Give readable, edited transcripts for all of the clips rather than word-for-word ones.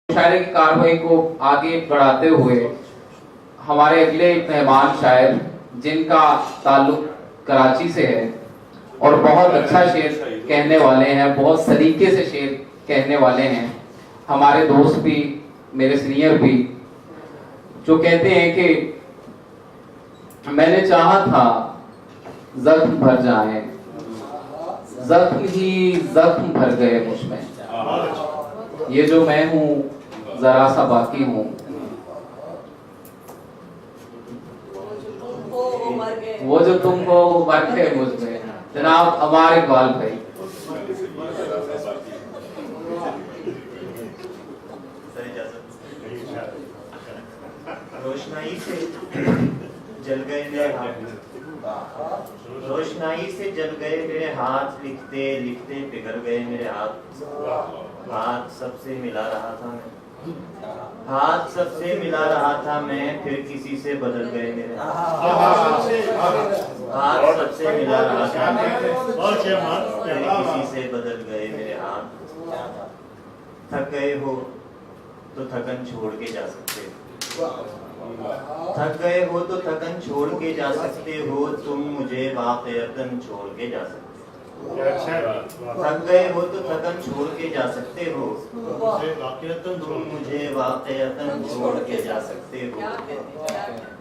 शायरी की कार्रवाई को आगे बढ़ाते हुए हमारे अगले मेहमान शायर जिनका ताल्लुक कराची से है और बहुत अच्छा शेर कहने वाले हैं, बहुत सलीके से शेर कहने वाले हैं, हमारे दोस्त भी, मेरे सीनियर भी, जो कहते हैं कि मैंने चाहा था जख्म भर जाए, जख्म ही जख्म भर गए मुझ में, ये जो मैं हूँ जरा सा बाकी हूँ, वो जो तुम हो वो मर गए मुझ में। जनाब अमर इकबाल भाई। रोशनाई से जल गए मेरे हाथ, रोशनाई से जल गए मेरे हाथ, लिखते लिखते पिघल गए मेरे हाथ। हाथ सबसे मिला रहा था मैं, हाथ सबसे मिला रहा था मैं, फिर किसी से बदल गए मेरे हाथ। हाथ सबसे मिला रहा था मैं, फिर किसी से बदल गए मेरे हाथ। थक गए हो तो थकन छोड़ के जा सकते हो, थक गए हो तो थकन छोड़ के जा सकते हो, तुम मुझे वाक़ियतन छोड़ के जा सकते हो। थक गए हो तो थकन छोड़ के जा सकते हो, तुम मुझे वाक़ियतन छोड़ के जा सकते हो।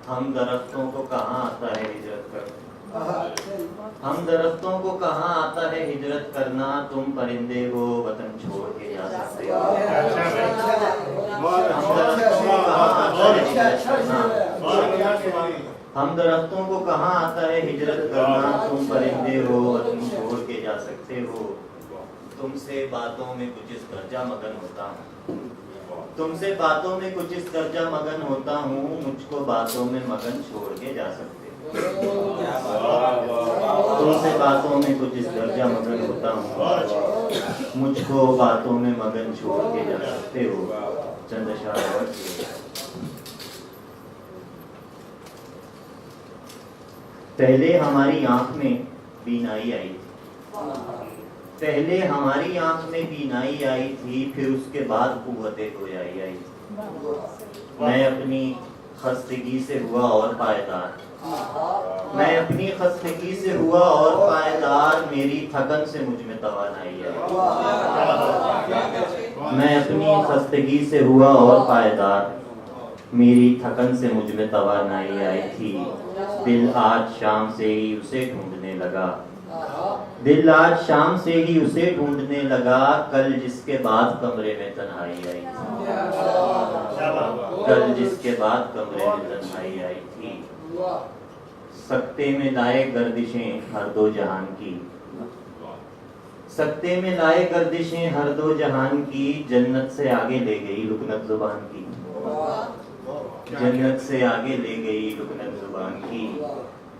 हम दरख्तों को कहाँ आता है हिजरत करना, हम दरख्तों को कहाँ आता है हिजरत करना, तुम परिंदे हो वतन छोड़ के जा सकते हो। हम दरख्तों को कहाँ आता है हिजरत करना, तुम परिंदे हो वतन छोड़ के जा सकते हो। तुमसे बातों में कुछ इस दर्जा मगन होता हूँ, तुमसे बातों में कुछ इस दर्जा मगन होता हूँ, मुझको बातों में मगन छोड़ के जा सकते हो। तुमसे बातों में कुछ इस दर्जा मगन होता हूँ, मुझको बातों में मगन छोड़ के जा सकते हो। चंद अशआर। पहले हमारी आंख में बीनाई आई थी, पहले हमारी आंख में बीनाई आई थी, फिर उसके बाद कुव्वते गोयाई आई थी। मैं अपनी खस्तगी से हुआ और पायदार, मैं अपनी खस्तगी से हुआ और पायदार, मेरी थकन से मुझ में तवानाई आई। मैं अपनी खस्तगी से हुआ और पायदार, मेरी थकन से मुझ में तवानाई आई थी। दिल आज शाम से ही उसे ढूंढने लगा, दिल आज शाम से ही उसे ढूंढने लगा, कल जिसके बाद कमरे में तन्हाई आई थी, कल जिसके बाद कमरे में तन्हाई आई थी। सकते में लाए गर्दिशें हर दो जहान की, सकते में लाए गर्दिशें हर दो जहान की, जन्नत से आगे ले गई लुकनत जुबान की, जन्नत से आगे ले गई लुकनत जुबान की।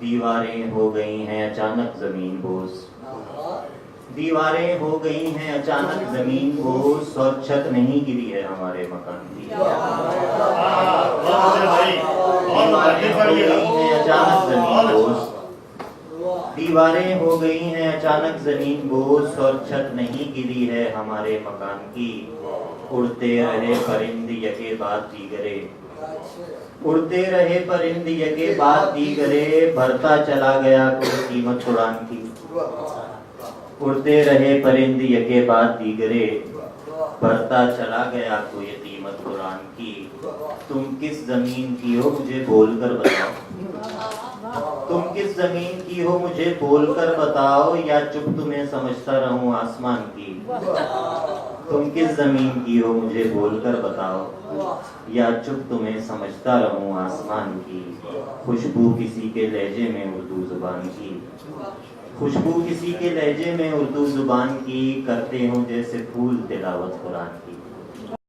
दीवारें हो गई हैं अचानक जमीन बोझ, दीवारें हो गई हैं अचानक जमीन बोझ, और छत नहीं गिरी है हमारे मकान की। अचानक जमीन बोझ, दीवारें हो गई हैं अचानक जमीन बोझ, और छत नहीं गिरी है हमारे मकान की। उड़ते रहे परिंद यके बाद दीगरे, उड़ते रहे परिंद यके बाद दीगरे, भरता चला गया कोई कीमत कुरान की। उड़ते रहे परिंद यके बाद दीगरे, भरता चला गया कोई कीमत कुरान की। तुम किस जमीन की हो मुझे बोलकर बताओ, तुम किस जमीन की हो मुझे बोलकर बताओ, या चुप तुम्हें समझता रहूं आसमान की। तुम किस जमीन की हो मुझे बोलकर बताओ, या चुप तुम्हें समझता रहूं आसमान की। खुशबू किसी के लहजे में उर्दू जुबान की, खुशबू किसी के लहजे में उर्दू जुबान की, करते हो जैसे फूल तिलावत कुरान की।